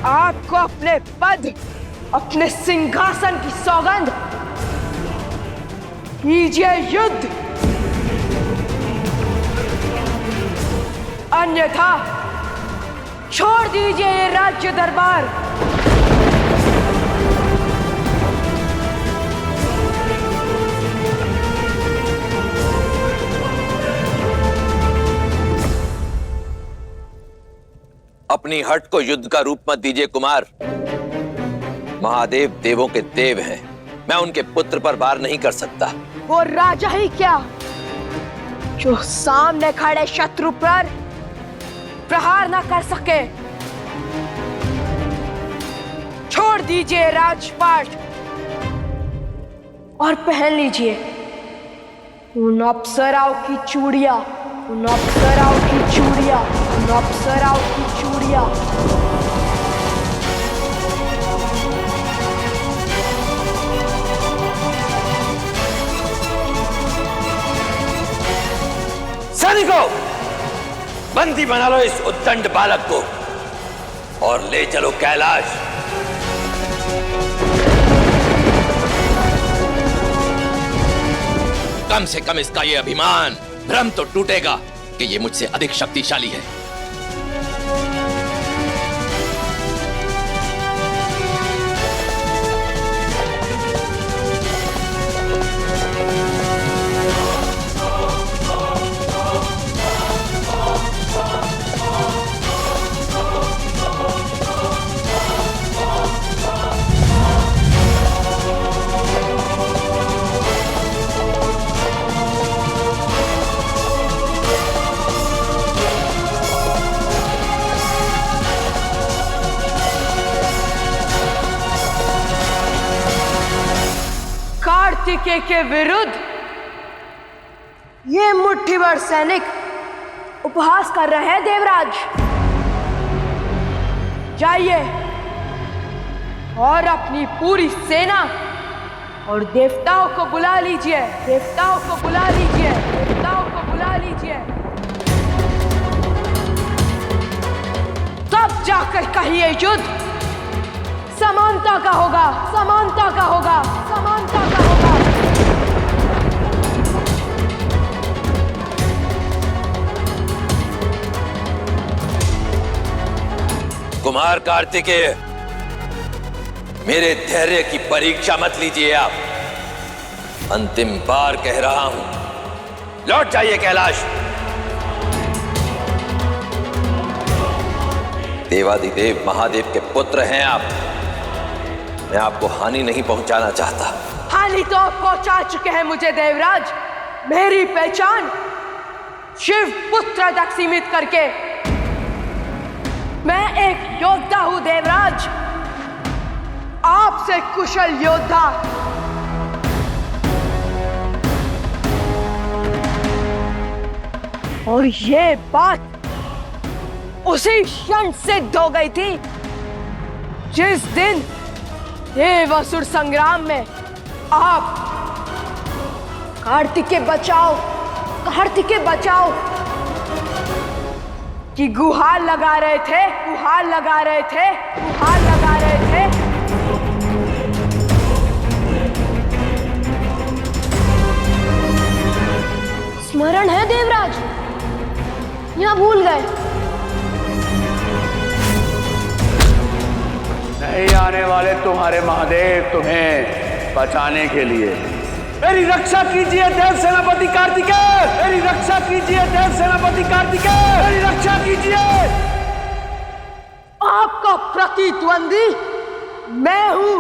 आपको अपने पद, अपने सिंहासन की सौगंध, कीजिए युद्ध, अन्यथा छोड़ दीजिए ये राज्य दरबार। अपनी हट को युद्ध का रूप मत दीजिए कुमार। महादेव देवों के देव हैं, मैं उनके पुत्र पर वार नहीं कर सकता। वो राजा ही क्या, जो सामने खड़े शत्रु पर प्रहार न कर सके। छोड़ दीजिए राजपाट और पहन लीजिए उन अप्सराओं की चूड़ियां, उन अप्सराओं की चूड़ियां, उन अप्सराओं की चूड़ियां। सैनिकों, बंदी बना लो इस उद्दंड बालक को और ले चलो कैलाश। कम से कम इसका ये अभिमान, भ्रम तो टूटेगा कि ये मुझसे अधिक शक्तिशाली है। कार्तिकेय के विरुद्ध ये मुट्ठीभर सैनिक उपहास कर रहे हैं देवराज। जाइए और अपनी पूरी सेना और देवताओं को बुला लीजिए, देवताओं को बुला लीजिए, देवताओं को बुला लीजिए। तब जाकर कहिए युद्ध समानता का होगा, समानता का होगा, समानता का होगा। कुमार कार्तिकेय, मेरे धैर्य की परीक्षा मत लीजिए आप। अंतिम बार कह रहा हूं, लौट जाइए कैलाश। देवाधिदेव महादेव के पुत्र हैं आप, मैं आपको हानि नहीं पहुंचाना चाहता। हानि तो आप पहुंचा चुके हैं मुझे देवराज। मेरी पहचान शिव पुत्र तक सीमित करके मैं एक योद्धा हूं देवराज, आपसे कुशल योद्धा। और ये बात उसी क्षण सिद्ध हो गई थी जिस दिन देवासुर संग्राम में आप कार्तिकेय बचाओ, कार्तिकेय बचाओ की गुहार लगा रहे थे, गुहार लगा रहे थे, गुहार लगा रहे थे। स्मरण है देवराज या भूल गए? नहीं आने वाले तुम्हारे महादेव तुम्हें बचाने के लिए। मेरी रक्षा कीजिए देव सेनापति कार्तिकेय, मेरी रक्षा कीजिए देव सेनापति कार्तिकेय, मेरी रक्षा कीजिए। आपका प्रतिद्वंदी मैं हूं,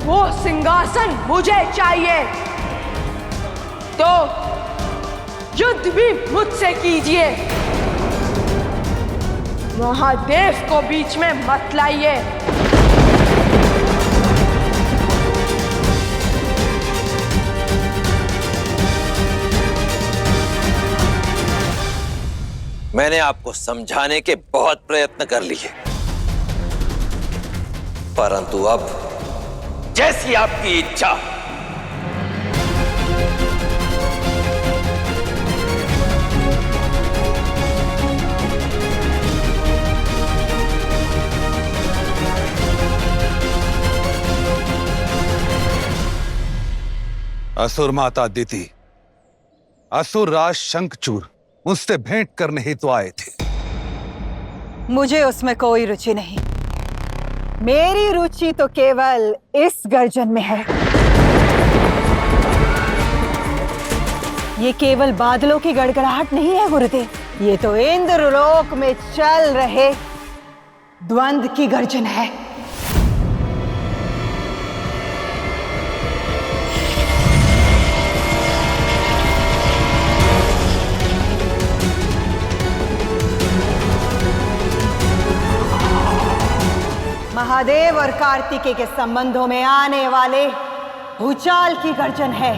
वो सिंहासन मुझे चाहिए तो युद्ध भी मुझसे कीजिए। महादेव को बीच में मत लाइए। मैंने आपको समझाने के बहुत प्रयत्न कर लिए, परंतु अब जैसी आपकी इच्छा। असुर माता दिति, असुर राज शंखचूर मुझसे भेंट करने ही तो आए थे। मुझे उसमें कोई रुचि नहीं। मेरी रुचि तो केवल इस गर्जन में है। ये केवल बादलों की गड़गड़ाहट नहीं है गुरुदेव, ये तो इंद्रलोक में चल रहे द्वंद्व की गर्जन है। महादेव और कार्तिकेय के संबंधों में आने वाले भूचाल की गर्जन है।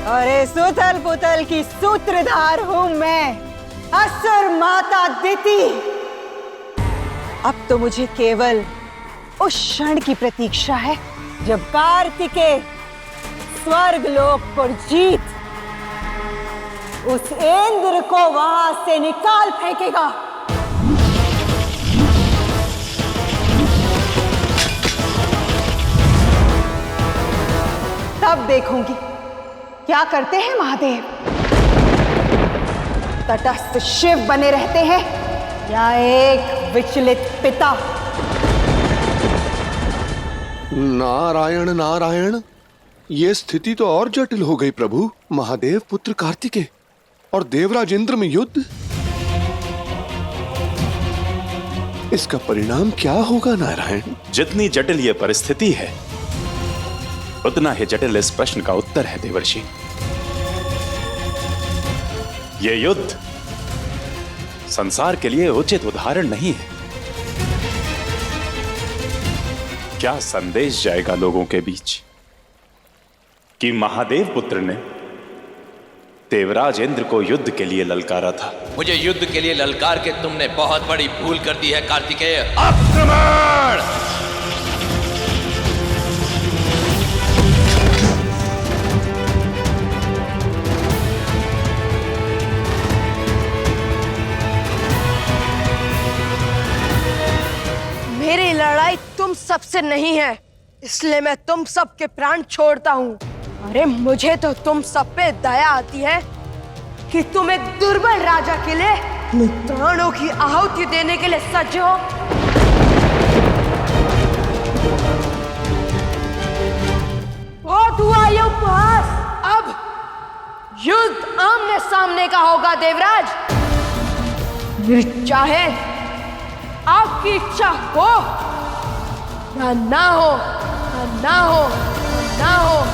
और इस उथल पुथल की सूत्रधार हूं मैं, असुर माता दिति। अब तो मुझे केवल उस क्षण की प्रतीक्षा है जब कार्तिकेय स्वर्ग लोक पर जीत उस इंद्र को वहां से निकाल फेंकेगा। तब देखूंगी क्या करते हैं महादेव। तटस्थ शिव बने रहते हैं या एक विचलित पिता। नारायण नारायण, ये स्थिति तो और जटिल हो गई प्रभु। महादेव पुत्र कार्तिकेय और देवराज इंद्र में युद्ध, इसका परिणाम क्या होगा नारायण? जितनी जटिल ये परिस्थिति है उतना ही जटिल इस प्रश्न का उत्तर है देवर्षि। ये युद्ध संसार के लिए उचित उदाहरण नहीं है। क्या संदेश जाएगा लोगों के बीच कि महादेव पुत्र ने देवराज इंद्र को युद्ध के लिए ललकारा था। मुझे युद्ध के लिए ललकार के तुमने बहुत बड़ी भूल कर दी है कार्तिकेय। आक्रमण! मेरी लड़ाई तुम सबसे नहीं है, इसलिए मैं तुम सबके प्राण छोड़ता हूँ। अरे मुझे तो तुम सब पे दया आती है कि तुम एक दुर्बल राजा के लिए अपने प्राणों की आहुति देने के लिए सज्ज हो। बहुत हुआ ये उपहास, अब युद्ध आमने सामने का होगा देवराज। फिर चाहे आपकी इच्छा हो या ना हो, ना हो, ना हो।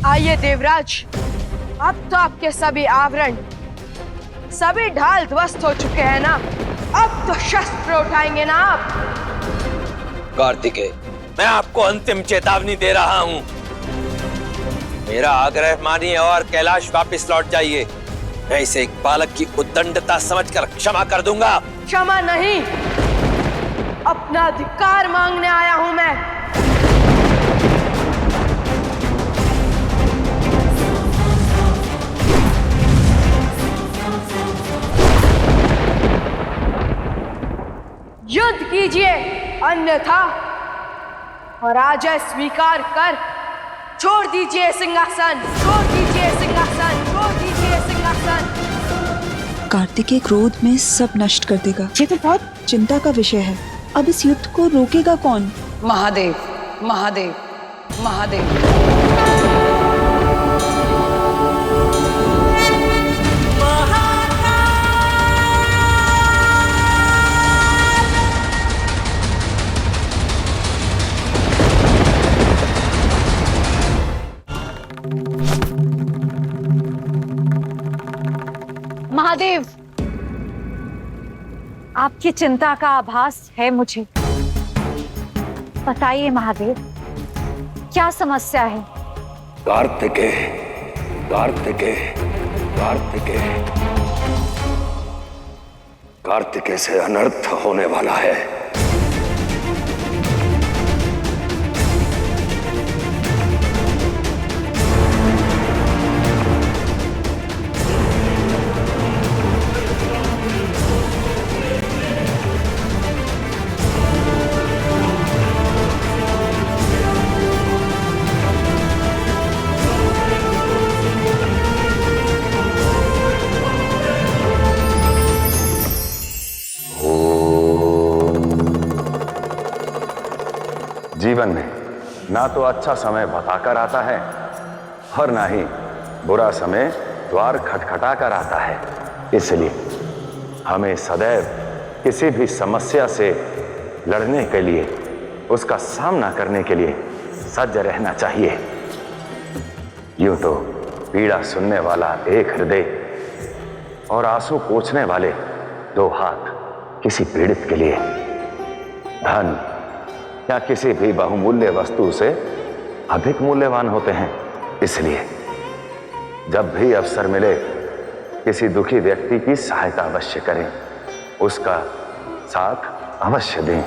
आइए देवराज, अब तो आपके सभी आवरण, सभी ढाल ध्वस्त हो चुके हैं ना। अब तो शस्त्र उठाएंगे ना आप? कार्तिकेय, मैं आपको अंतिम चेतावनी दे रहा हूं। मेरा आग्रह मानिए और कैलाश वापस लौट जाइए। मैं इसे एक बालक की उद्दंडता समझकर क्षमा कर दूंगा। क्षमा नहीं, अपना अधिकार मांगने आया हूं मैं। युद्ध कीजिए, अन्यथा पराजय स्वीकार कर छोड़ दीजिए सिंहासन, छोड़ दीजिए सिंहासन, छोड़ दीजिए सिंहासन। कार्तिकेय क्रोध में सब नष्ट कर देगा। ये तो बहुत चिंता का विषय है। अब इस युद्ध को रोकेगा कौन? महादेव, महादेव, महादेव। महादेव, आपकी चिंता का आभास है मुझे। बताइए महादेव, क्या समस्या है? कार्तिकेय, कार्तिकेय, कार्तिकेय, कार्तिकेय से अनर्थ होने वाला है। जीवन में ना तो अच्छा समय बताकर आता है और ना ही बुरा समय द्वार खटखटा कर आता है। इसलिए हमें सदैव किसी भी समस्या से लड़ने के लिए, उसका सामना करने के लिए सज्ज रहना चाहिए। यूं तो पीड़ा सुनने वाला एक हृदय और आंसू पोंछने वाले दो हाथ किसी पीड़ित के लिए धन या किसी भी बहुमूल्य वस्तु से अधिक मूल्यवान होते हैं। इसलिए जब भी अवसर मिले किसी दुखी व्यक्ति की सहायता अवश्य करें, उसका साथ अवश्य दें।